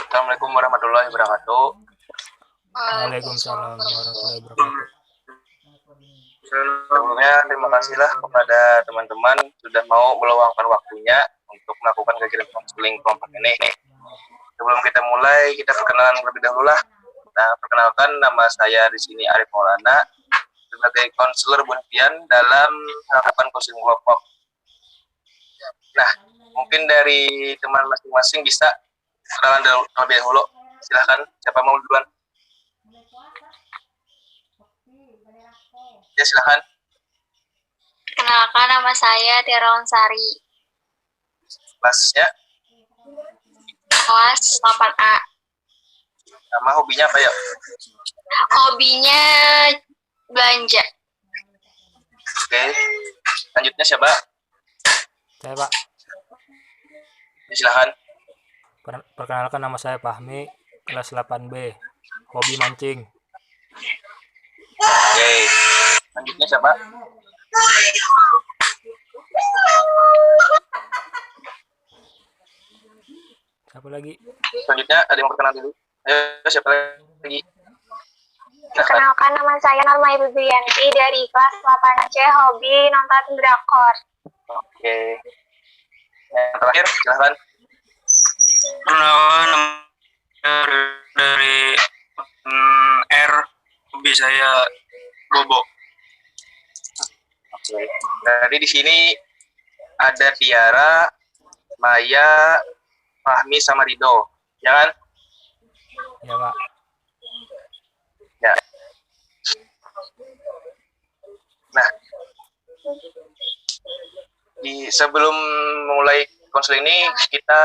Assalamualaikum warahmatullahi wabarakatuh. Waalaikumsalam warahmatullahi wabarakatuh. Sebelumnya terima kasihlah kepada teman-teman sudah mau meluangkan waktunya untuk melakukan kegiatan konseling kelompok ini. Sebelum kita mulai, kita perkenalan terlebih dahulu lah. Nah, perkenalkan nama saya di sini Arif Maulana sebagai konselor Bunpian dalam melakukan konseling kelompok. Nah, mungkin dari teman masing-masing bisa kenalan terlebih dahulu. Silahkan, siapa mau duluan? Ya, silahkan. Kenalkan, nama saya Tiara Lonsari, Kelasnya, kelas 8A. nama hobinya apa ya? Hobinya belanja. Oke, selanjutnya siapa? Saya Pak, Ya, silahkan. perkenalkan nama saya Fahmi, kelas 8B, hobi mancing. Oke, selanjutnya siapa? Siapa lagi? Selanjutnya ada yang perkenalan dulu. Ayo, siapa lagi? Silahkan. Perkenalkan, nama saya Norma Ibu Bianti dari kelas 8C, hobi nonton drakor. Oke. Yang terakhir, silahkan. Perkenalkan, nama dari R, hobi saya Bobo. Oke. Jadi di sini ada Tiara, Maya, Fahmi sama Rido, ya kan? Ya Pak. Ya. Nah, sebelum mulai konseling ini kita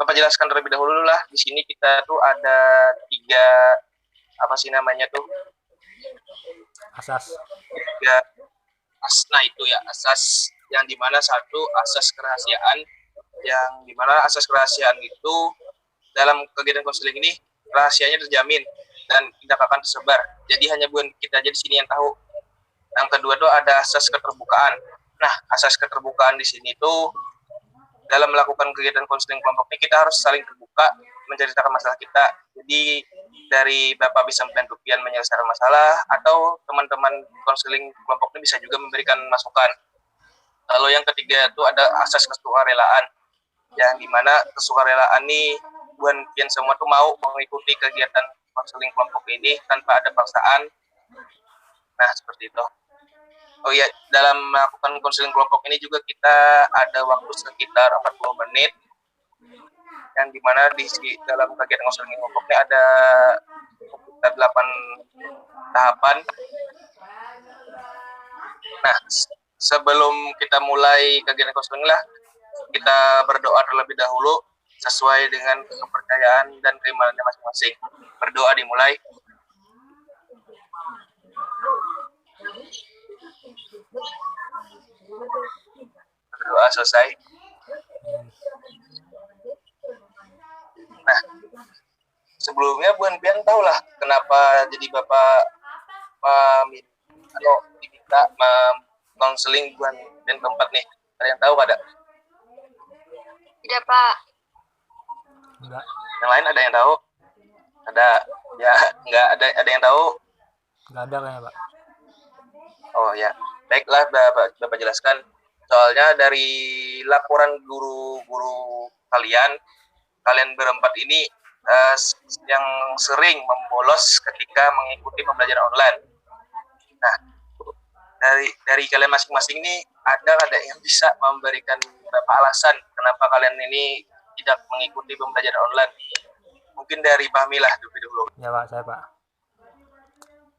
Bapak jelaskan terlebih dahulu lah. Di sini kita tuh ada 3 apa sih namanya tuh? Asas. 3 nah itu ya, asas yang dimana satu asas kerahasiaan, yang dimana asas kerahasiaan itu dalam kegiatan konseling ini rahasianya terjamin dan tidak akan tersebar. Jadi hanya bukan kita aja di sini yang tahu. Yang kedua tuh ada asas keterbukaan. Nah, asas keterbukaan di sini tuh dalam melakukan kegiatan konseling kelompok ini kita harus saling terbuka menceritakan masalah kita. Jadi dari Bapak bisa membantu pian menyelesaikan masalah, atau teman-teman konseling kelompok ini bisa juga memberikan masukan. Lalu yang ketiga itu ada asas kesukarelaan, yang dimana kesukarelaan ini bukan pian semua tuh mau mengikuti kegiatan konseling kelompok ini tanpa ada paksaan. Nah, seperti itu. Oh iya, dalam melakukan konseling kelompok ini juga kita ada waktu sekitar 40 menit, yang dimana di dalam kegiatan konseling kelompok ini ada sekitar 8 tahapan. Nah, sebelum kita mulai kegiatan konseling lah, kita berdoa terlebih dahulu sesuai dengan kepercayaan dan keimanannya masing-masing. Berdoa dimulai. Berdoa selesai. Nah, sebelumnya Bu Pian tahu lah kenapa jadi Bapak diminta konseling Bu Pian tempat nih. Ada yang tahu ada? Tidak, Pak. Enggak. Yang lain ada yang tahu? Ada? Ya, enggak ada yang tahu? Enggak ada kayaknya Pak. Oh ya, baiklah Bapak jelaskan. Soalnya dari laporan guru-guru kalian berempat ini yang sering membolos ketika mengikuti pembelajaran online. Nah, dari kalian masing-masing ini ada yang bisa memberikan beberapa alasan kenapa kalian ini tidak mengikuti pembelajaran online? Mungkin dari Fahmi lah dulu. Ya Pak,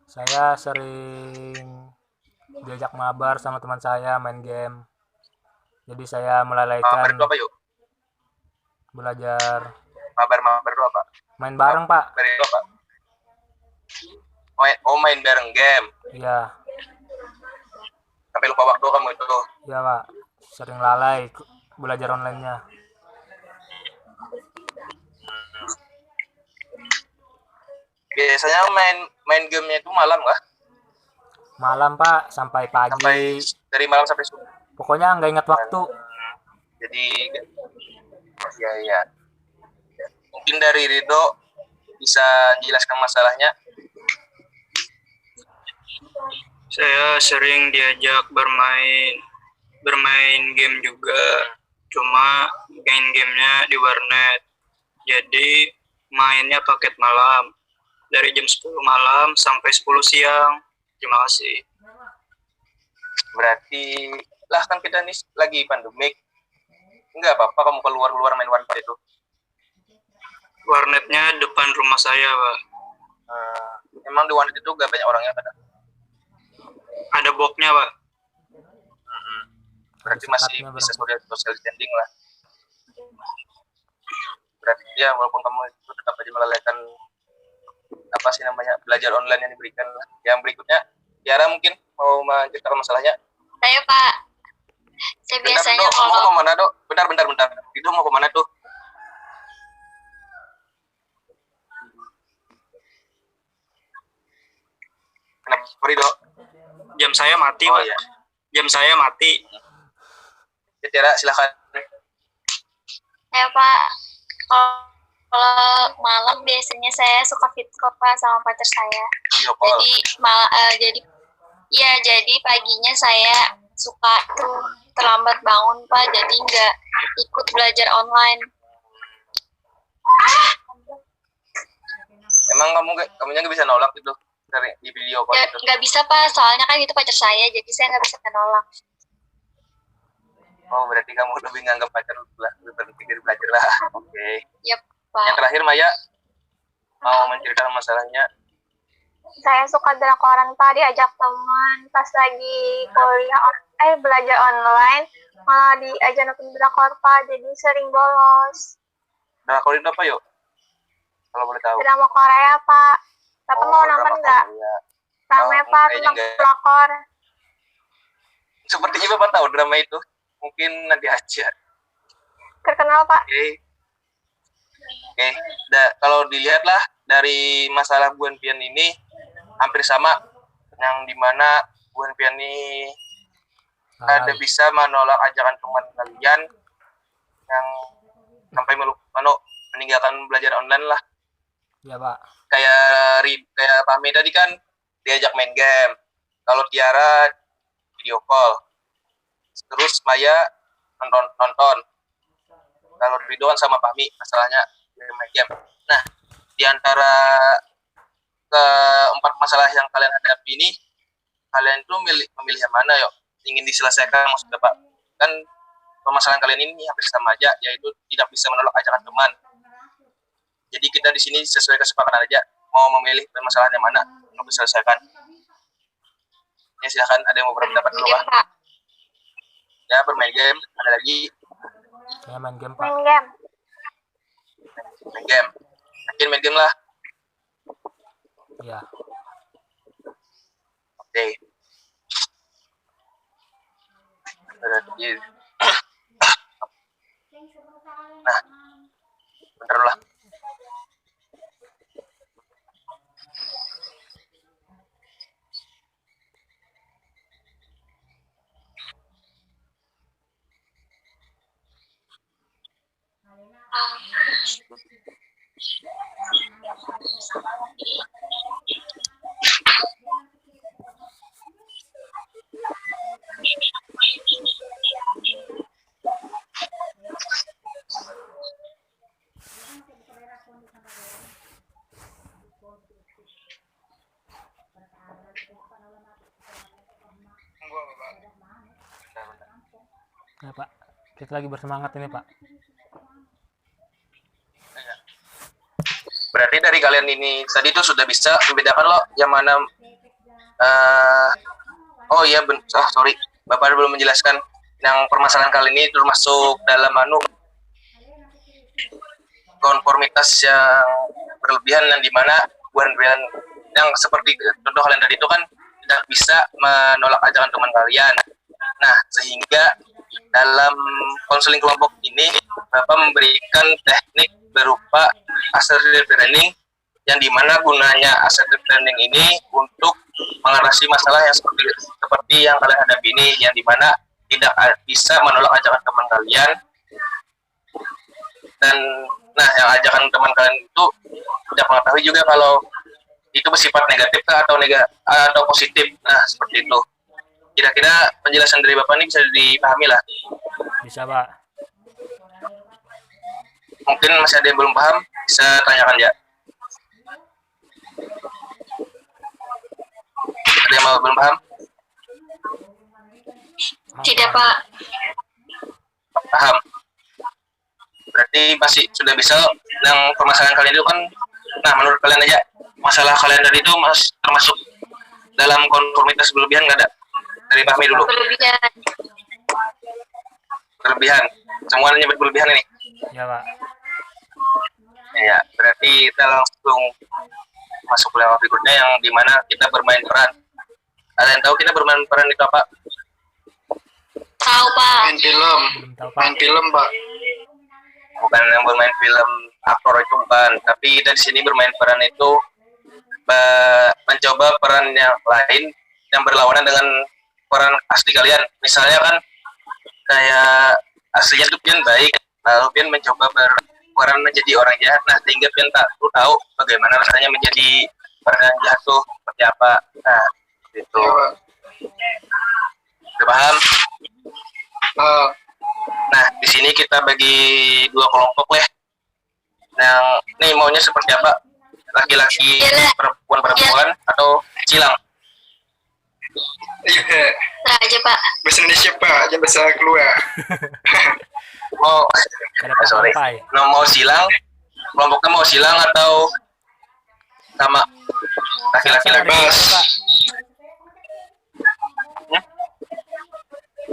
saya sering diajak mabar sama teman saya main game. Jadi saya melalaikan Mabar itu apa yuk? belajar. Mabar itu apa? Main bareng Pak. Mabar itu apa? Main bareng game. Iya. Sampai lupa waktu kamu itu. Iya Pak, sering lalai belajar online-nya. Biasanya main gamenya itu malam kah? Malam Pak, sampai pagi. Dari malam sampai subuh. Pokoknya nggak ingat waktu. Jadi ya Mungkin dari Rido bisa jelaskan masalahnya. Saya sering diajak bermain game juga, cuma main gamenya di warnet. Jadi mainnya paket malam dari jam 10 malam sampai 10 siang. Terima kasih. Berarti lah kan kita nih lagi pandemik. Enggak apa-apa kamu keluar main warnet itu. Warnetnya depan rumah saya, Pak. Emang di warnet itu gak banyak orangnya kan? Ada boxnya, Pak. Berarti masih bisa social standing lah. Berarti ya walaupun kamu itu tetap aja melalaikan apa sih namanya belajar online yang diberikan lah. Yang berikutnya Tiara mungkin mau menceritakan masalahnya. Saya Pak, saya biasanya Bentar, kalau mau kemana Dok? Bentar. Itu mau kemana tuh? Kenapa Rido? Jam saya mati, Oh Pak. iya. Jam saya mati. Ya, Tiara silakan. saya Pak, kalau malam biasanya saya suka video call Pak sama pacar saya. Video call. Jadi paginya saya suka tuh terlambat bangun Pak, jadi nggak ikut belajar online. Emang kamunya nggak bisa nolak gitu dari di video call itu? Nggak bisa Pak, soalnya kan itu pacar saya, jadi saya nggak bisa nolak. Oh, berarti kamu lebih nganggap pacar lebih penting dari belajar lah. Oke. Yap Yang Pak. terakhir Maya mau menceritakan masalahnya. Saya suka drakoran Pak, diajak teman pas lagi belajar online malah diajak nonton drakor Pak, jadi sering bolos. Drakor itu apa yuk? Kalau boleh tahu. Drama Korea Pak. Bapak mau nonton drama nggak? Korea. Rame Oh, Pak kayaknya tentang nggak. drakor. Sepertinya Bapak tahu drama itu. Mungkin nanti aja. Terkenal Pak. Oke. Kalau dilihat lah dari masalah Bu Pian ini hampir sama, yang dimana Bu Pian ini ada bisa menolak ajakan teman kalian yang sampai meninggalkan belajar online lah. Ya Pak. Kayak Fahmi tadi kan diajak main game. Kalau Tiara video call. Terus Maya nonton. Kalau Ridho kan sama Fahmi masalahnya main game. Nah, di antara keempat masalah yang kalian hadapi ini, kalian itu memilih yang mana yuk? Ingin diselesaikan maksudnya Pak? Kan permasalahan kalian ini hampir sama aja, yaitu tidak bisa menolak ajakan teman. Jadi kita di sini sesuai kesepakatan aja, mau memilih permasalahan yang mana untuk diselesaikan. Ya silakan, ada yang mau berpendapat dulu Iya Pak? Pak. Ya bermain game, ada lagi Saya main game Pak. Main game. main game. Yakin main game lah. Ya. Oke. Berarti nah, bentar lah. Ya Pak. Kita lagi bersemangat ini Pak. Berarti dari kalian ini tadi tuh sudah bisa membedakan loh yang mana oh iya sorry Bapak belum menjelaskan yang permasalahan kali ini termasuk dalam konformitas yang berlebihan yang dimana buan-buan yang seperti contoh kalian tadi itu kan tidak bisa menolak ajakan teman kalian. Nah, sehingga dalam konseling kelompok ini Bapak memberikan teknik berupa assertive learning yang dimana gunanya assertive learning ini untuk mengatasi masalah yang seperti yang kalian hadapi ini, yang dimana tidak bisa menolak ajakan teman kalian dan Nah, yang ajakan teman kalian itu tidak mengetahui juga kalau itu bersifat negatif kah atau positif. Nah, seperti itu. Kira-kira penjelasan dari Bapak ini bisa dipahami lah. Bisa, Pak. Mungkin masih ada yang belum paham, bisa tanyakan ya. Ada yang belum paham? Tidak, Pak. Paham. Berarti masih sudah bisa. Yang permasalahan kalian itu kan, nah menurut kalian aja, masalah kalian tadi itu termasuk dalam konformitas berlebihan nggak ada? Dari Fahmi dulu. Berlebihan. Semuanya nyebut berlebihan ini. Ya, Pak. Ya, berarti kita langsung masuk ke level berikutnya yang dimana kita bermain peran. Kalian tahu kita bermain peran itu apa? Tahu, Pak. Main film. Belum tahu, Pak. Main film, Pak. Bukan yang bermain film aktor itu bukan, tapi kita di sini bermain peran itu mencoba peran yang lain yang berlawanan dengan peran asli kalian. Misalnya kan kayak aslinya tuh Pian baik, lalu Pian mencoba berperan menjadi orang jahat. Nah, sehingga Pian tahu bagaimana rasanya menjadi peran yang jahat tuh seperti apa. Nah, itu. Udah paham? Nah, di sini kita bagi dua kelompok ya. Yang nih maunya seperti apa? Laki-laki, perempuan atau silang? Iya. Nah aja, Pak. Bahasa Indonesia, Pak. Jangan bahasa keluar. Mau sorry. Mau silang? Kelompoknya mau silang atau sama laki-laki Bebas.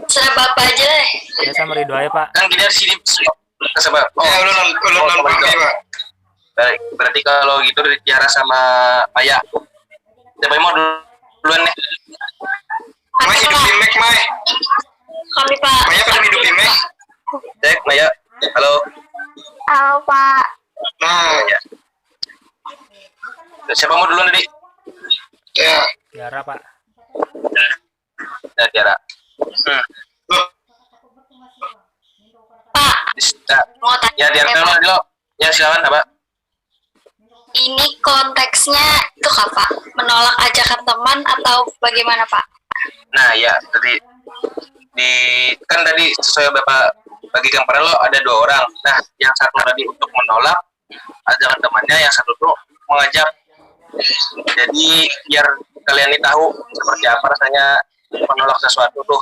Serah Bapak aja deh. Ya sama Ridho aja, Pak. Kan kita di sini kesebab. Ya, ulun Fahmi, Pak. Baik, berarti kalau gitu dari Tiara sama Maya. Siapa yang mau duluan nih? Mai hidup di Mac, Mai. Kami, Pak. Maya pada hidup di Mac. Cek, Maya. Halo. Halo, Pak. Nah, Ya. Siapa mau duluan tadi? ya. Tiara, Pak. Ya, Tiara. Loh, Pak, mau Ya, tanya. Tiara dulu. Ya, silakan, apa? Ini konteksnya itu apa? Menolak ajakan teman atau bagaimana, Pak? Nah, ya, tadi kan tadi sesuai Bapak bagikan peran lo ada dua orang. Nah, yang satu tadi untuk menolak ajakan temannya, yang satu tuh mengajak. Jadi biar kalian ini tahu seperti apa rasanya menolak sesuatu tuh.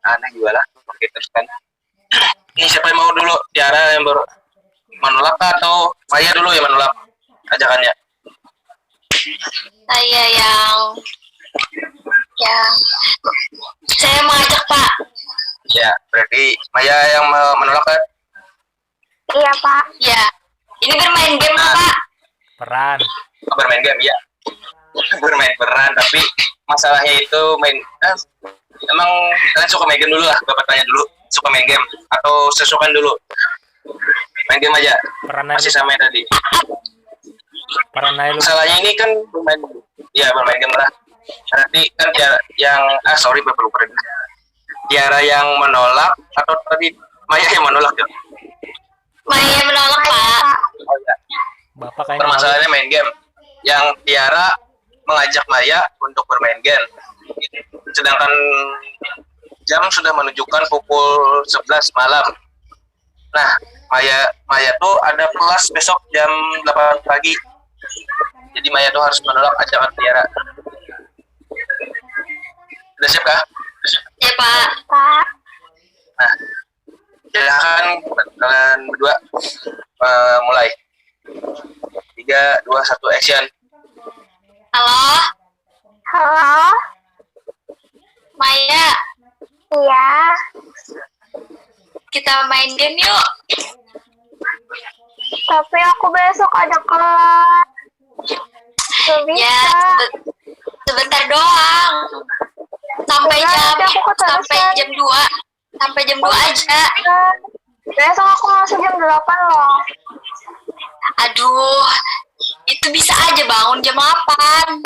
Aneh juga lah. Oke, terus kan. Ini siapa yang mau dulu? Tiara yang menolak atau Maya dulu yang menolak ajakannya? Saya saya mengajak, Pak. Ya, berarti Maya yang menolak kan? Iya, Pak. Ya, ini bermain game, Pak. Peran. Bermain game, ya. Bermain peran, tapi masalahnya itu emang kalian suka main game dulu lah, Bapak tanya dulu. Suka main game atau sesukan dulu? Main game aja. Peran Masih aja. sama yang tadi. Peran aja lu. Masalahnya ini kan bermain game lah. Berarti kan sorry Bapak lupa. Tiara yang menolak atau tadi Maya yang menolak ya? Maya menolak, Pak. Oh ya. Bapak kayaknya Permasalahannya main game. Yang Tiara mengajak Maya untuk bermain game. Sedangkan jam sudah menunjukkan pukul 11 malam. Nah, Maya tuh ada kelas besok jam 8 pagi. Jadi Maya tuh harus menolak ajakan Tiara. Udah siap kah? Ya, Pak. Pak. Nah, silakan kalian berdua mulai. 3, 2, 1, action. Halo, Halo. Maya. Iya. Kita main game yuk. Tapi aku besok ada kelas. Gak bisa. Ya, sebentar doang. Sampai Enggak, jam nanti aku keterusan. sampai jam 2. Sampai jam 2 aja. Besok aku masuk jam 8 loh. Aduh, itu bisa aja bangun jam 8.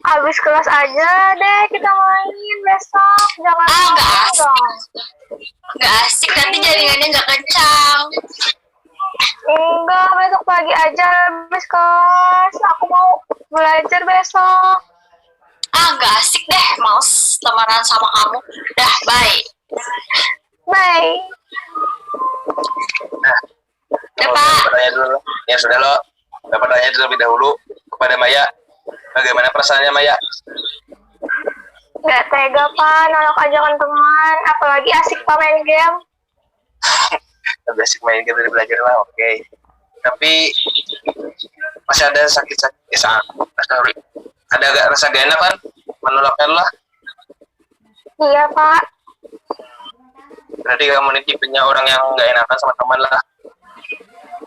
Habis kelas aja deh kita main besok. Jangan Nggak main asik. dong. Nggak asik, nanti jaringannya nggak kencang. Enggak, besok pagi aja habis kelas. Aku mau belajar besok. Ah, nggak asik deh, males temenan sama kamu. Dah, bye. Bye. Udah, Mau Pak. bertanya dulu. Ya sudah lo. Bertanya terlebih dahulu kepada Maya. Bagaimana perasaannya Maya? Gak tega, Pak. Nolak ajakan teman. Apalagi asik, Pak, main game. Lebih asik main game dari belajar lah, oke. Tapi masih ada sakit-sakit, sorry. Ada agak rasa gak enak kan? Menolaknya lah. Iya, Pak. Berarti kamu ini tipenya orang yang gak enakan sama teman lah.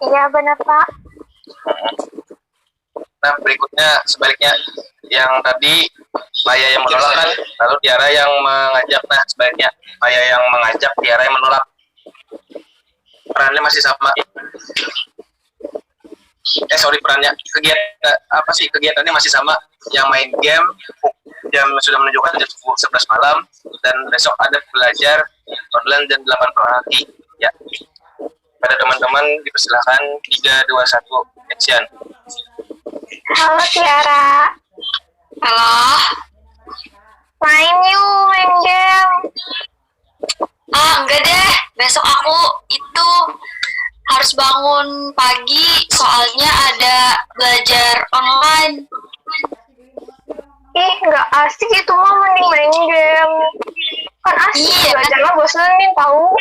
Iya, benar, Pak. Nah, berikutnya sebaliknya, yang tadi Maya yang menolak kan, lalu Tiara yang mengajak. Nah, sebaliknya Maya yang mengajak, Tiara yang menolak. Perannya masih sama. Perannya kegiatannya masih sama. Yang main game jam sudah menunjukkan jam 11 malam, dan besok ada belajar online jam 8 pagi. Ya. Pada teman-teman dipersilakan 3, 2, 1 action. Halo, Tiara. Halo. Main yuk, main game. Ah, enggak deh. Besok aku itu harus bangun pagi soalnya ada belajar online. Ih, nggak asik itu mah, mending main game. Kan asik, Iya, belajar mah bosenin tahu.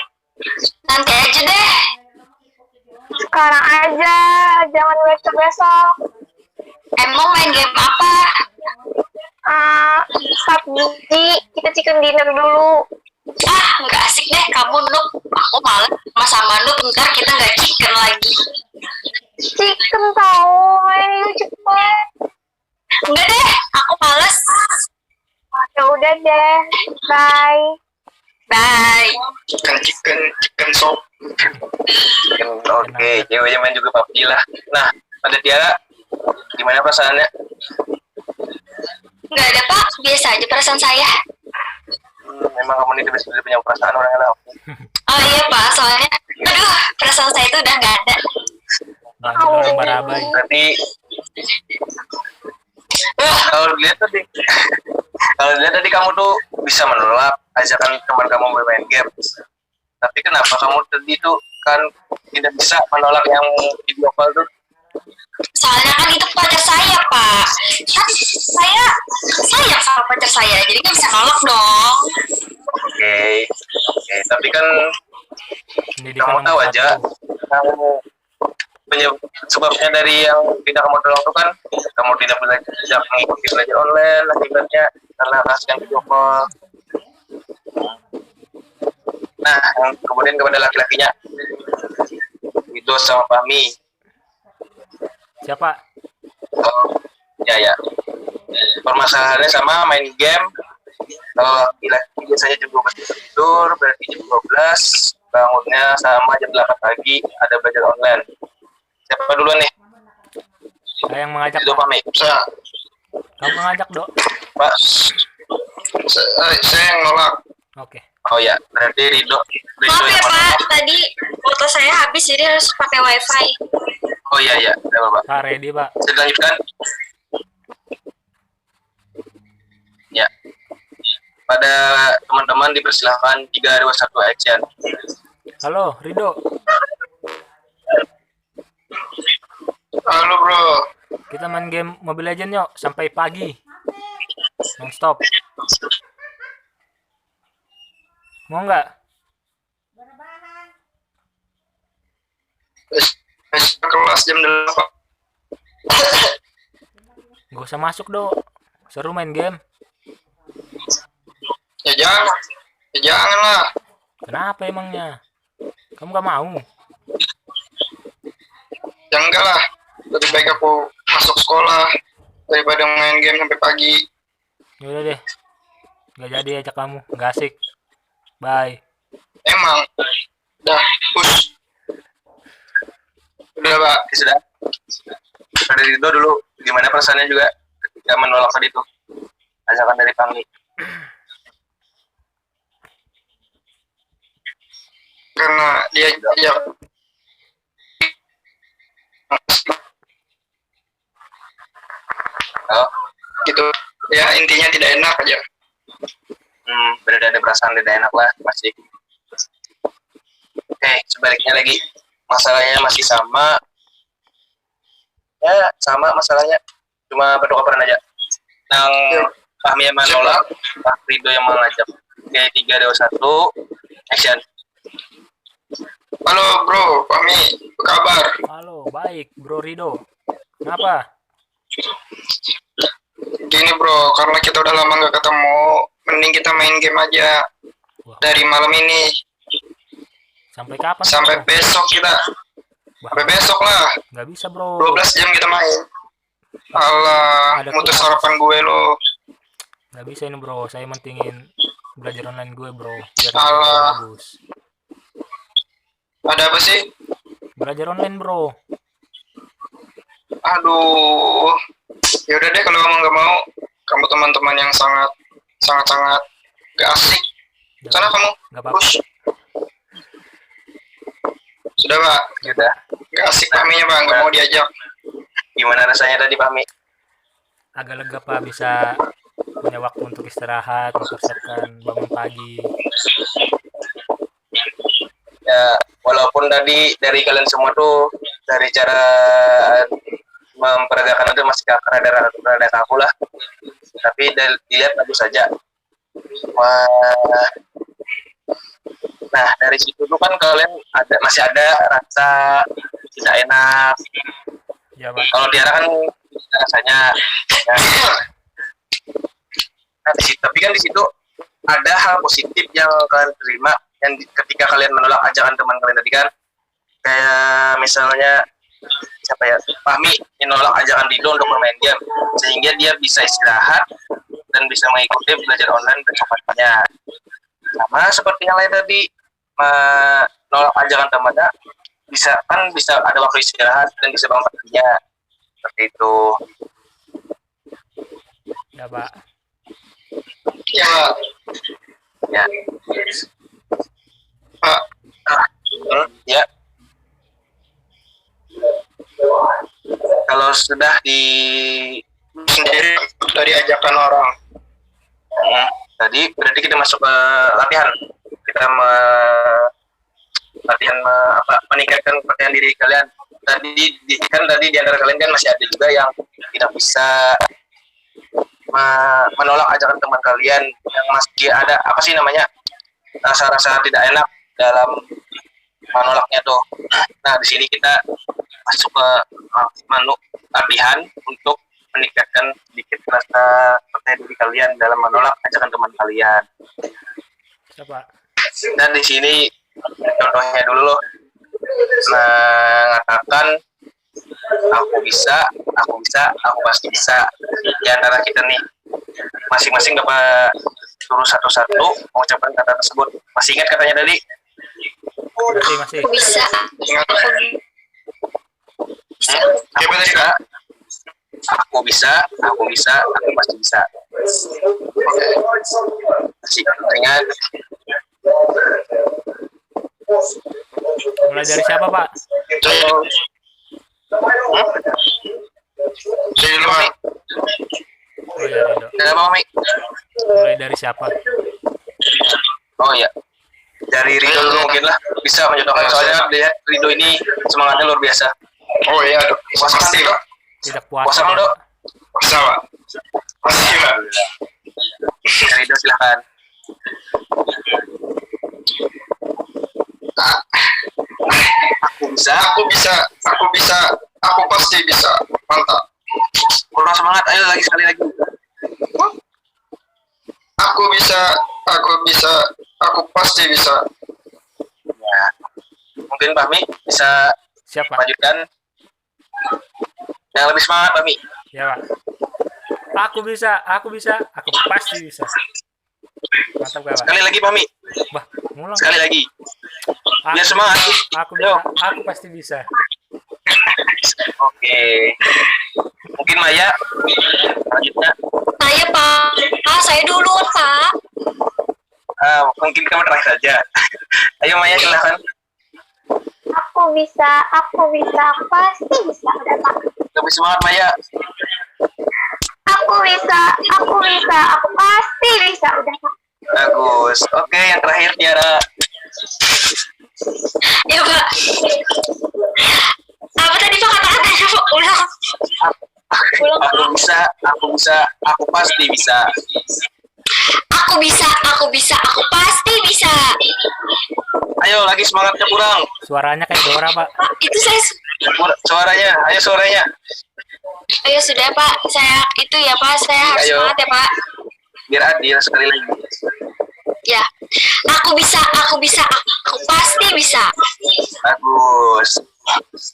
Nanti aja deh. Sekarang aja, jangan besok-besok. Emang main game apa? PUBG, kita chicken dinner dulu. Ah, nggak asik deh. Kamu noob. Aku malas sama noob. Ntar kita nggak chicken lagi. Chicken tahu, main yuk cepet. Enggak deh. Aku males. Ya udah deh, bye. Bye. Chicken soup. Oke, ceweknya main juga PUBG lah. Nah, pada Tiara, gimana perasaannya? Nggak ada, Pak. Biasa aja perasaan saya. Memang kamu ini sudah punya perasaan orang lain. Oh iya, Pak. Soalnya, aduh, perasaan saya itu udah nggak ada. Bantu orang barabai. Berarti kalau dilihat tadi kamu tuh bisa menolak ajakan teman kamu bermain game. Tapi kenapa kamu tadi tuh kan tidak bisa menolak yang video call tuh? Soalnya kan itu pacar saya, Pak. Kan saya sayang sama pacar saya, jadi kan bisa nolak dong. Oke. Tapi kan Pendidikan kamu tahu nomor aja, 1. kamu sebabnya dari yang tidak kamu tolong itu kan kamu tidak mengikuti belajar online akibatnya karena kasihan video call. Nah, kemudian kepada laki-lakinya Wido sama Fahmi. Siapa? Oh, ya. Permasalahannya sama main game. Kalau laki-laki biasanya jam 12 tidur, berarti jam 12 bangunnya sama jam 8 pagi ada belajar online. Siapa duluan nih? Saya yang mengajak, Itu Pak. Fahmi. Kamu mengajak, Dok? Pak. Saya yang nolak. Oke. Oh ya, berarti Rido Maaf ya, yang mana? Pak. Tadi foto saya habis, jadi harus pakai wifi. Oh iya, ada Pak. Pak, ready, Pak. Bisa dilanjutkan? Ya. Pada teman-teman dipersilahkan 3, 2, 1 action. Halo, Rido. Halo bro. Kita main game Mobile Legends yuk sampai pagi. Non-stop. Mau nggak? Kelas jam 8. Gak usah masuk, Dok. Seru main game. Ya jangan lah. Kenapa emangnya? Kamu gak mau? Ya enggak lah. Lebih baik aku masuk sekolah daripada main game sampai pagi. Yaudah deh. Gak jadi ajak kamu. Gak asik. Bye. Emang. Dah, push. Udah Pak. Sudah. Dari Rido dulu, gimana perasaannya juga ketika menolak tadi itu ajakan dari Fahmi? Karena dia ya intinya tidak enak aja. Berarti ada perasaan tidak enak lah masih. Oke, sebaliknya lagi masalahnya masih sama. Ya sama masalahnya, cuma bertukar aja. Yang Fahmi yang menolak, Pak Rido yang mengajak. Oke, 3, 2, 1, action. Halo bro, Fahmi, apa kabar? Halo, baik Bro Rido. Kenapa? Gini bro, karena kita udah lama nggak ketemu, mending kita main game aja. Wah, Dari malam ini sampai kapan? sampai Bro? besok kita. Sampai besok lah, Nggak bisa bro. 12 jam kita main. Alah, Ada mutus kelas. harapan gue lo. Nggak bisa ini bro. Saya mentingin belajar online gue bro. Biar Alah. bagus. Ada apa sih? Belajar online bro. Aduh, ya udah deh kalau kamu nggak mau, kamu teman-teman yang sangat gak asik. Sana kamu, Nggak apa-apa. push. Sudah pak, Yaudah, gak asik Fahminya pak, nggak mau diajak. gimana rasanya tadi Fahmi? Agak lega pak, bisa punya waktu untuk istirahat, mempersiapkan bangun pagi. Ya, walaupun tadi dari kalian semua tuh dari cara memperagakan itu masih rada kaku lah, tapi dilihat bagus saja. Wah. Nah dari situ tuh kan kalian masih ada rasa tidak enak. Ya pak. Kalau Tiara kan rasanya ya. Nah, tapi kan di situ ada hal positif yang kalian terima yang ketika kalian menolak ajakan teman kalian tadi kan, kayak misalnya siapa ya, Fahmi menolak ajakan Dido untuk bermain game sehingga dia bisa istirahat dan bisa mengikuti belajar online kecepatnya. Sama seperti yang lain tadi, menolak ajakan temannya bisa ada waktu istirahat dan bisa bangun paginya seperti itu. Ya pak. Ya pak. Ya. Pak, Ya. Kalau sudah di sendiri dari ajakan orang. tadi berarti kita masuk ke latihan. Kita latihan meningkatkan kepercayaan diri kalian. Tadi di antara kalian kan masih ada juga yang tidak bisa menolak ajakan teman kalian, yang masih ada apa sih namanya, rasa-rasa tidak enak dalam menolaknya tuh. Nah di sini kita masuk ke latihan untuk meningkatkan sedikit rasa percaya diri kalian dalam menolak ajakan teman kalian. Siapa? Dan di sini contohnya dulu loh, mengatakan aku bisa, aku pasti bisa. Di antara kita nih masing-masing dapat suruh satu-satu mengucapkan kata tersebut. Masih ingat katanya tadi? Masih. Aku bisa. Ingat. Aku bisa, aku pasti bisa. Masih ingat? Mulai dari siapa pak? Saya duluan. Oh ya Rido. Kenapa Mami? Mulai dari siapa? Oh iya, dari Rido dulu mungkin lah, bisa mencontohkan, soalnya lihat Rido ini semangatnya luar biasa. Oh iya, Puasa pasti kan, pak. Tidak Puasa puasa. kan, Dok? Puasa pak. Pasti pak. Rido silahkan. Aku bisa, aku pasti bisa. Mantap. Kurang semangat, ayo lagi sekali lagi. Aku bisa, aku pasti bisa. Ya. Mungkin Fahmi bisa Siapa? lanjutkan yang lebih semangat, Fahmi. Ya pak. Aku bisa, aku pasti bisa. Mantap gak pak? Sekali lagi Fahmi, Bah, ngulang. sekali lagi. Aku, Biar semangat. aku bisa, aku pasti bisa. Oke. Mungkin Maya selanjutnya. Saya pak. Saya dulu pak. Mungkin kamu terakhir saja. Ayo Maya silahkan. Aku bisa, pasti bisa. Udah pak. Lebih semangat Maya. Aku Aku bisa, aku pasti bisa. Udah Pak. Bagus. Oke, yang terakhir Tiara. Ya Pak. Apa tadi Pak kata-katanya Pak? Ulang. Aku bisa, aku pasti bisa. Aku bisa, aku pasti bisa. Ayo lagi semangatnya kurang. Suaranya kayak Dora, Pak. Pak, itu saya. Suaranya, ayo suaranya. Ayo sudah Pak, saya itu ya Pak, saya harus Ayo. semangat ya Pak. Biar adil sekali lagi. Ya, aku bisa, aku pasti bisa. Bagus.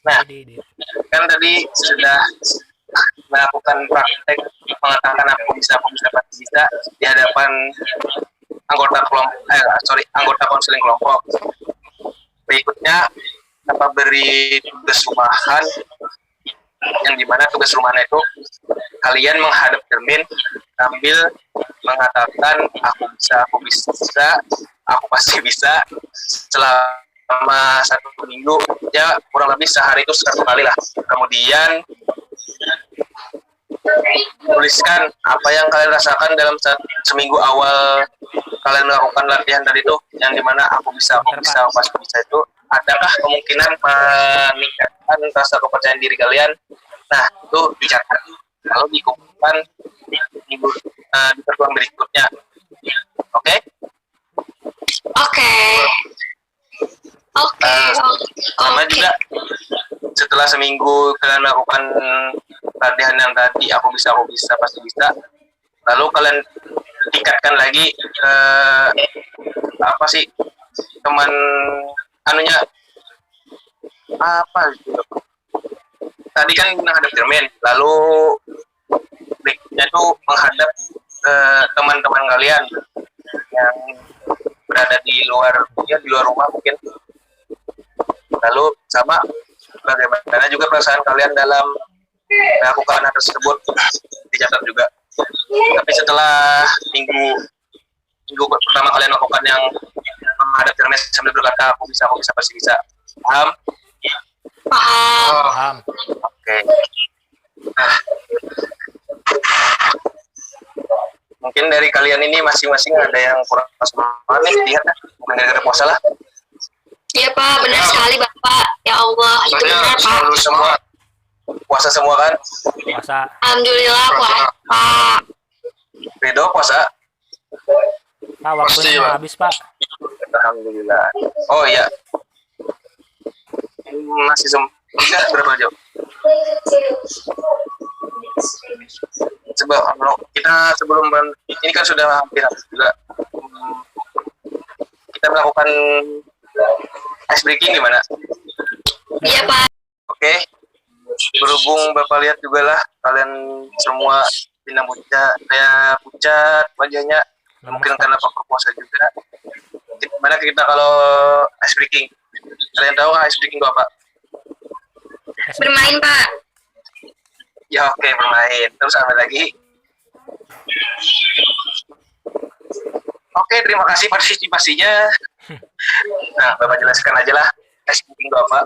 Nah, Di. kan tadi sudah melakukan praktek mengatakan aku bisa pasti bisa di hadapan anggota anggota konseling kelompok. Berikutnya Bapak beri tugas rumahan yang dimana tugas rumahnya itu kalian menghadap cermin sambil mengatakan aku bisa, aku pasti bisa selama 1 minggu, ya kurang lebih sehari itu 1 kali lah. Kemudian tuliskan apa yang kalian rasakan dalam seminggu awal kalian melakukan latihan tadi itu, yang dimana aku bisa, pasti bisa itu. Adakah kemungkinan meningkatkan rasa kepercayaan diri kalian? Nah, itu dicatat. Lalu dikumpulkan di pertemuan berikutnya. Oke? Sama juga setelah seminggu kalian melakukan latihan yang tadi aku bisa, pasti bisa. Lalu kalian tingkatkan lagi teman anunya apa gitu. Tadi kan menghadap cermin, lalu berikutnya itu menghadap teman-teman kalian yang berada di luar rumah mungkin. Lalu sama bagaimana juga perasaan kalian dalam melakukan hal tersebut dicatat juga. Tapi setelah minggu pertama kalian melakukan yang menghadap cermin sambil berkata aku bisa, pasti bisa. Paham? Paham. Oke. Nah, mungkin dari kalian ini masing-masing ada yang kurang semangat nih, lihat lah, mungkin gara-gara puasa lah. Iya Pak, benar sekali Bapak. Ya Allah, itu benar Pak. Selalu semua puasa semua kan? Puasa. Alhamdulillah puasa Pak. Ridho puasa? Pak, waktunya mau habis, Pak. Alhamdulillah. Oh iya. Masih enggak berapa jam? Kita sebelum ini kan sudah hampir habis juga. Kita melakukan ice breaking gimana? Iya Pak. Oke. Berhubung Bapak lihat juga lah kalian semua bintang pucat wajahnya, mungkin karena faktor puasa juga. Gimana kita kalau ice breaking? Kalian tahu nggak ice breaking itu apa? Bermain Pak. Ya oke, bermain. Terus apa lagi? Oke, terima kasih partisipasinya. Nah, Bapak jelaskan aja lah ice breaking itu apa.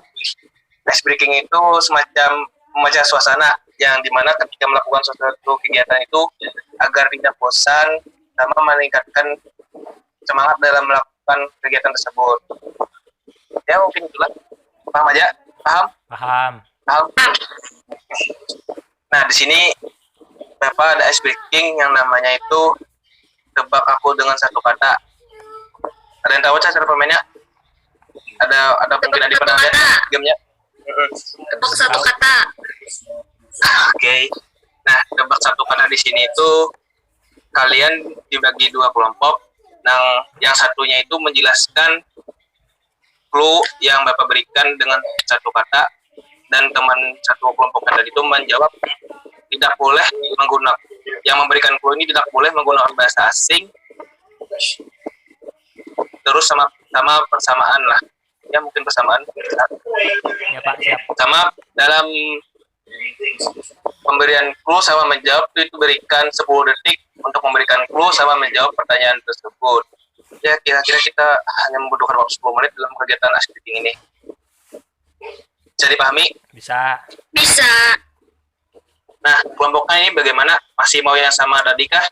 Ice breaking itu semacam memecah suasana yang dimana ketika melakukan suatu kegiatan itu agar tidak bosan sama meningkatkan semangat dalam melakukan kegiatan tersebut. Ya mungkin itulah. Paham aja? Paham? Paham. Nah, di sini Bapak ada ice breaking yang namanya itu tebak aku dengan satu kata. Ada yang tahu cara permainnya? Ada mungkin di pernah lihat gamenya? Tebak satu kata. Oke. Nah, tebak satu kata di sini itu kalian dibagi 2 kelompok. Yang satunya itu menjelaskan clue yang Bapak berikan dengan satu kata, dan teman satu kelompok tadi itu menjawab tidak boleh menggunakan, yang memberikan clue ini tidak boleh menggunakan bahasa asing, terus sama persamaan lah, ya mungkin persamaan Ya Pak, siap. sama dalam pemberian clue sama menjawab itu berikan 10 detik untuk memberikan clue sama menjawab pertanyaan tersebut. Ya kira-kira kita hanya membutuhkan waktu 10 menit dalam kegiatan ice breaking ini. Bisa dipahami? Bisa. Bisa. Nah, kelompoknya ini bagaimana? Masih mau yang sama tadi kah?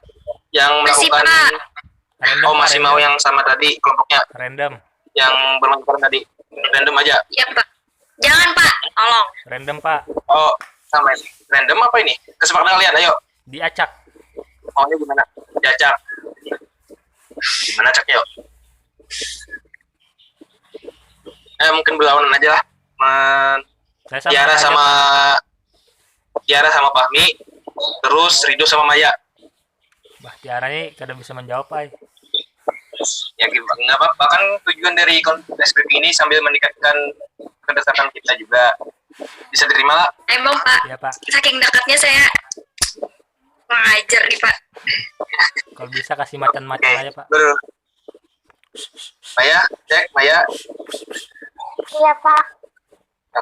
Yang Masih, melakukan Random, Oh, Pak, masih mau yang sama tadi kelompoknya random. yang bermain tadi. Random aja. Ya Pak. Jangan Pak, tolong. Random, Pak. Oh, sama ini. Random apa ini? Kesepakatan kalian, ayo. Diacak. Maunya gimana? Diajak. Gimana caknya, yuk? Mungkin berlawanan aja lah. Saya Tiara aja, sama Pak. Tiara sama Fahmi, terus Rido sama Maya. Bah, Tiara ini kada bisa menjawab, Pak. Ya gimana? Nggak apa-apa, kan tujuan dari SPP ini sambil meningkatkan kedekatan kita juga. Bisa diterima lah. Emang Pak, Iya, Pak. saking dekatnya saya mengajar nih Pak. Kalau bisa kasih macan-macan Oke, aja, Pak. betul. Maya, cek Maya. Iya, Pak.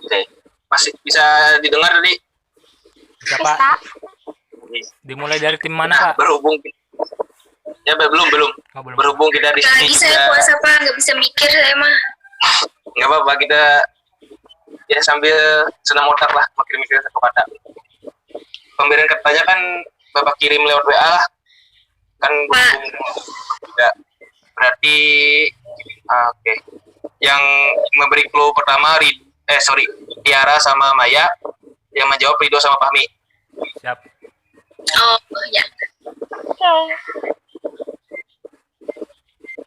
Oke, masih bisa didengar tadi. Bisa, Pak. Bisa. Dimulai dari tim mana, Nah, Pak? berhubung ya belum Oh, belum. berhubung kita di Gak sini bisa ya juga puasa Pak, gak bisa mikir saya mah. nggak apa-apa, kita ya sambil senam otak lah mikir-mikir satu kata. Pemberian katanya kan Bapak kirim lewat WA lah, kan berhubung juga berarti oke. Yang memberi clue pertama Tiara sama Maya, yang menjawab Rido sama Fahmi. Siap. Oh ya. Oke.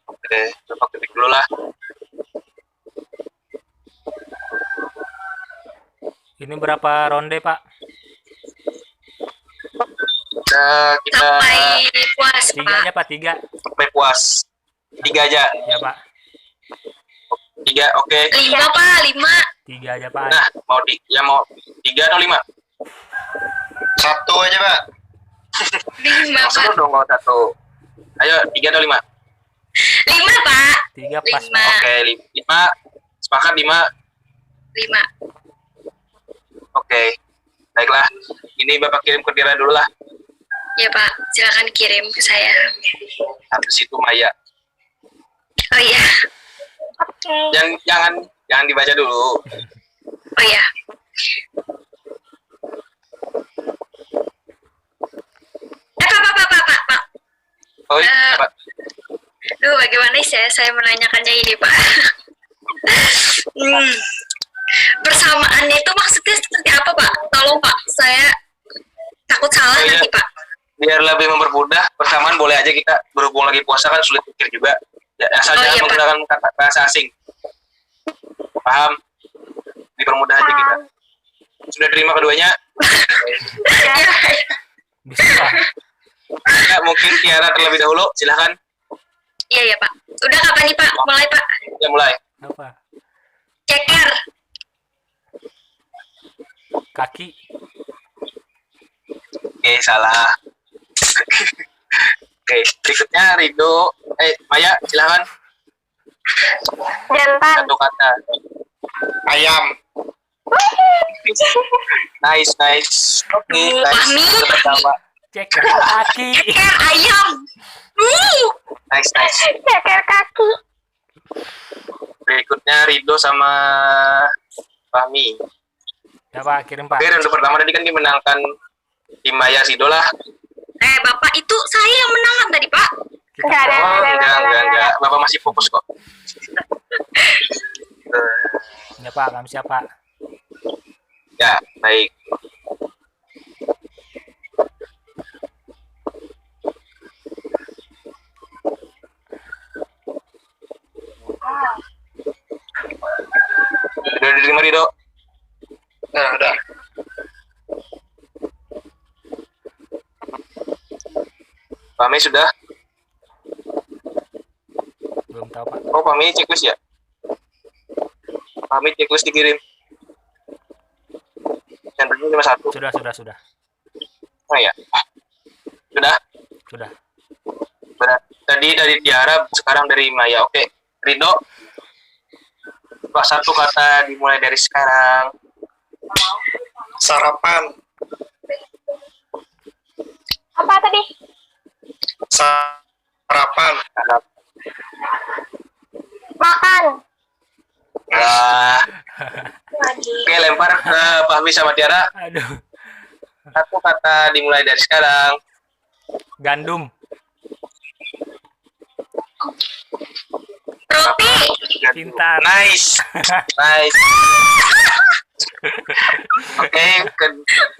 Oke, coba ketik dulu lah. Ini berapa ronde, Pak? Kita Sampai puas 3 Pak. aja, Pak. 3. sampai puas. 3 aja. Ya, Pak. 3, oke. 5 Pak, 5. 3 aja, Pak. Nah, mau 3 atau 5? 1 aja, Pak. 5 Maksudnya Pak. dong kalau 1. Ayo, 3 atau 5? 5 Pak. 3 pas, 5. Pak. Oke, 5. Sepakat 5. 5. Oke. Baiklah. Ini Bapak kirim ke Tira dulu lah. Ya Pak, silakan kirim ke saya. Habis itu Maya. Oh iya. Oke. Jangan dibaca dulu. Oh iya. Pak. Oh iya, Pak. Duh, bagaimana saya menanyakannya ini, Pak? Persamaannya itu maksudnya seperti apa, Pak? Tolong, Pak. Saya takut salah Oh, iya. nanti, Pak. Biar lebih mempermudah, persamaan boleh aja kita berhubung lagi puasa kan sulit pikir juga. Ya, asal Oh, jangan iya, Pak. menggunakan kata bahasa asing. Paham? Dipermudah aja kita. Sudah terima keduanya? Bisa, Pak. Ya, mungkin Tiara terlebih dahulu. Silahkan. Iya, ya, Pak. Udah kapan nih, Pak? Mulai, Pak. Ya, mulai. Apa? Ceker. Kaki. Oke, salah. Oke, berikutnya Rido. Maya, silahkan. Jantan. Satu kata. Ayam. Nice. Oke, Fahmi. Itu pertama. Ceker kaki. Ceker ayam. Nice. Ceker kaki. Berikutnya Rido sama Fahmi. Ya, Pak. Kirim, Pak. Oke, ronde pertama tadi kan dimenangkan tim Maya Sido lah. Bapak itu saya yang menang tadi, Pak. Kita Enggak ada. Oh, enggak. Bapak masih fokus kok. Ya, Pak. Kami siap, Pak. Ya, baik. Sudah diterima Rido? Nah, udah. Fahmi sudah? Belum tahu, Pak. Oh, Fahmi checklist ya? Fahmi checklist dikirim. Yang tadi cuma 1. Sudah. Oh ya. Sudah? Sudah. Tadi dari Tiara, sekarang dari Maya. Oke. Rido? Pak, satu kata dimulai dari sekarang. Sarapan. Apa tadi? Sarapan. Makan. Nah, Lagi. oke, lempar ke Fahmi sama Tiara. Aduh. Satu kata dimulai dari sekarang. Gandum. Roti. Pintar. Nice. Nice. Oke,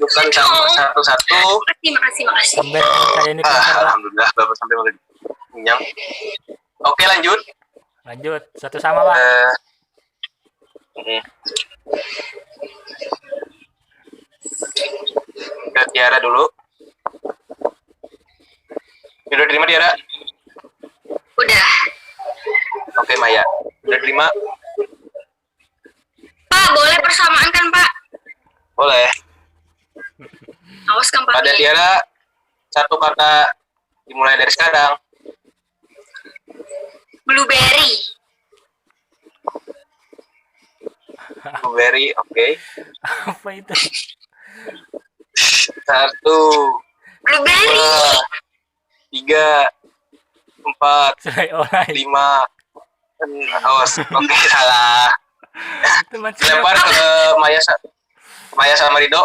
bukan satu-satu. Makasih. Sampai saya ini pintar, Pak. Alhamdulillah, Bapak sampai kenyang. Oke, lanjut. Lanjut. Satu sama, Pak. Ke Tiara dulu. Udah terima Tiara? Udah. Oke, Maya. Udah terima? Pak, boleh persamaan kan, Pak? Boleh. Awas kan, Pak. Pada Tiara, satu kata dimulai dari sekarang. Blueberry. Blueberry, oke. Apa itu? Satu, Blueberry. dua, tiga, empat, Selai olay. 5. Awas, oke, salah. Teman Lempar ke Maya sama Rido.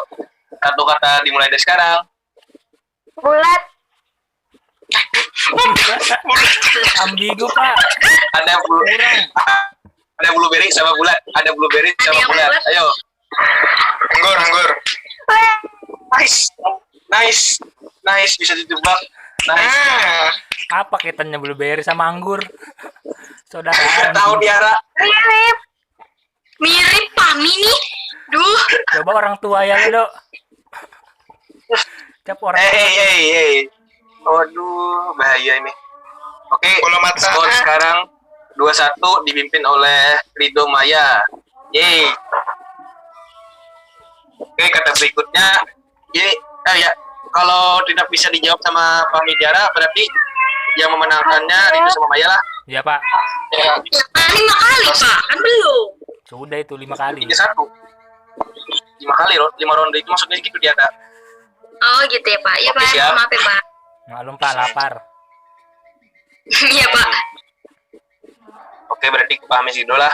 Satu kata dimulai dari sekarang. Bulat. ambigu, Pak. Ada blueberry sama bulat. Ada blueberry Ada sama yang bulat. bulat. Ayo. Anggur. Nice, bisa ditebak. Nice. Apa kaitannya blueberry sama anggur? Saudara. Tahu Tiara? Mirip Pak Mini. Duh. Coba orang tua ya, Dok. Cap orang. Hey. Waduh, bahaya ini. Oke, Bola mata. skor sekarang 2-1 dipimpin oleh Rido Maya. Yeay. Oke, kata berikutnya ini ya, kalau tidak bisa dijawab sama Pak Tiara berarti yang memenangkannya Rido sama Maya lah. Iya, Pak. Ya. 5 kali, Pak. Kan belum. Sudah itu 5 kali. 3-1. 5 kali loh, 5 ronde itu maksudnya gitu Tiara. Oh, gitu ya, Pak. Iya, Oke, Pak. siap. Maaf ya, Pak. Maklum, Pak, lapar. Iya, Pak. Oke, berarti pahami Rido lah.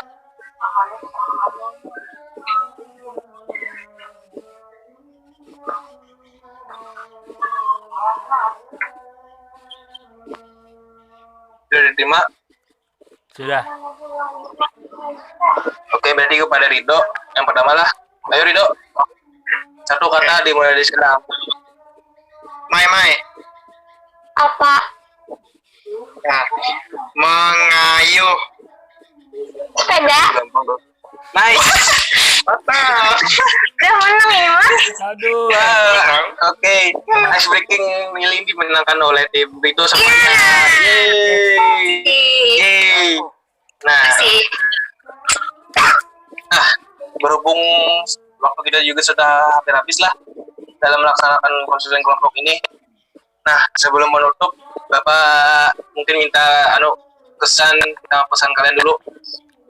Sudah diterima. Sudah. Oke, berarti kepada Rido yang pertama lah. Ayo Rido. Satu kata dimulai dari sekarang. Mai. Apa? Nah, mengayuh. Sepeda. Gampang dong. Nice. Mantap. Udah menang ya, Mas? Aduh. Oke. Ice breaking Mili dimenangkan oleh tim Rido semuanya. Yeay. Nah, Masih. berhubung waktu kita juga sudah hampir habis lah dalam melaksanakan konseling kelompok ini. Nah, sebelum menutup, Bapak mungkin minta kesan pesan kalian dulu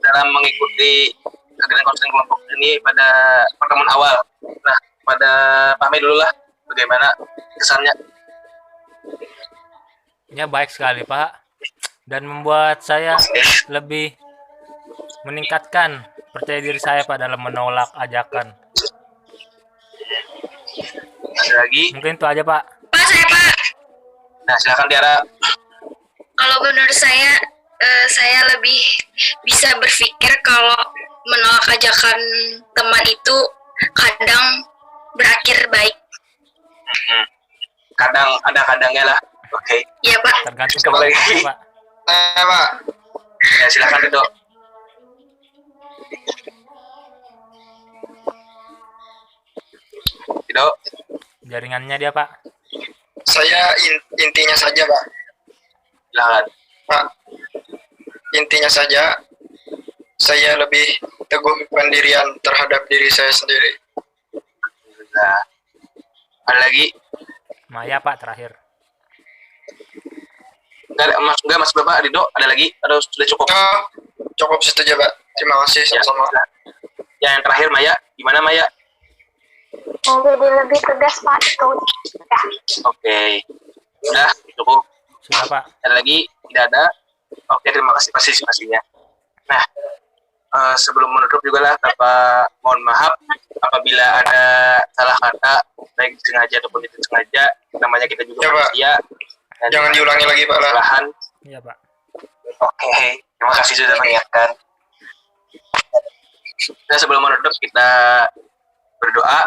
dalam mengikuti kegiatan konseling kelompok ini pada pertemuan awal. Nah, pada Pahmi dulu lah, bagaimana kesannya? Ya, baik sekali, Pak. Dan membuat saya lebih meningkatkan percaya diri saya, Pak, dalam menolak ajakan. Ada lagi? Mungkin itu aja, Pak. Pak, saya, Pak. Nah, silakan Tiara. Kalau menurut saya lebih bisa berpikir kalau menolak ajakan teman itu kadang berakhir baik. Kadang ada kadangnya lah. Oke. Iya, Pak. Tergantung Coba lagi. kelompoknya, Pak. Pak. Ya, silakan Rido. Rido. Jaringannya dia, Pak. Saya intinya saja, Pak. Silakan. Pak, intinya saja saya lebih teguh pendirian terhadap diri saya sendiri. Nah, ada lagi? Maya, Pak, terakhir. Enggak, Mas Bapak, Rido, ada lagi? Atau sudah cukup? Oh, cukup situ aja, Pak. Terima kasih Ya, sama-sama. yang terakhir Maya, gimana Maya? Mau jadi lebih tegas, Pak. Itu udah. Oke, udah cukup. Sudah, Pak. Ada lagi? Tidak ada. Oke, terima kasih partisipasinya. Nah, sebelum menutup juga lah, Bapak mohon maaf apabila ada salah kata baik sengaja ataupun tidak sengaja, namanya kita juga Ya, Pak. manusia. Dan Jangan diulangi lagi, Pak. Lah. kesalahan. Iya, Pak. Oke, terima kasih sudah mengingatkan. Nah, sebelum menutup kita berdoa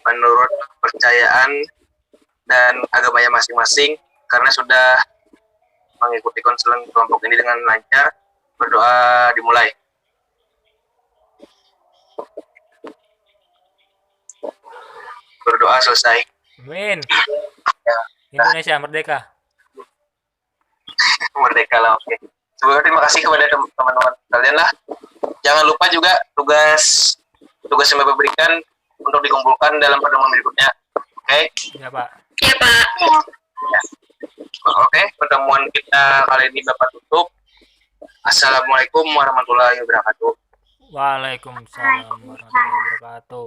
menurut kepercayaan dan agamanya masing-masing, karena sudah mengikuti konseling kelompok ini dengan lancar. Berdoa dimulai. Berdoa selesai. Amin. Ya, Indonesia merdeka. merdeka lah. Oke. Sebelumnya terima kasih kepada teman-teman kalian lah. Jangan lupa juga tugas yang Bapak berikan untuk dikumpulkan dalam pertemuan berikutnya. Oke. Iya, Pak. Iya, Pak. Oke, pertemuan kita kali ini Bapak tutup. Assalamualaikum warahmatullahi wabarakatuh. Waalaikumsalam warahmatullahi wabarakatuh.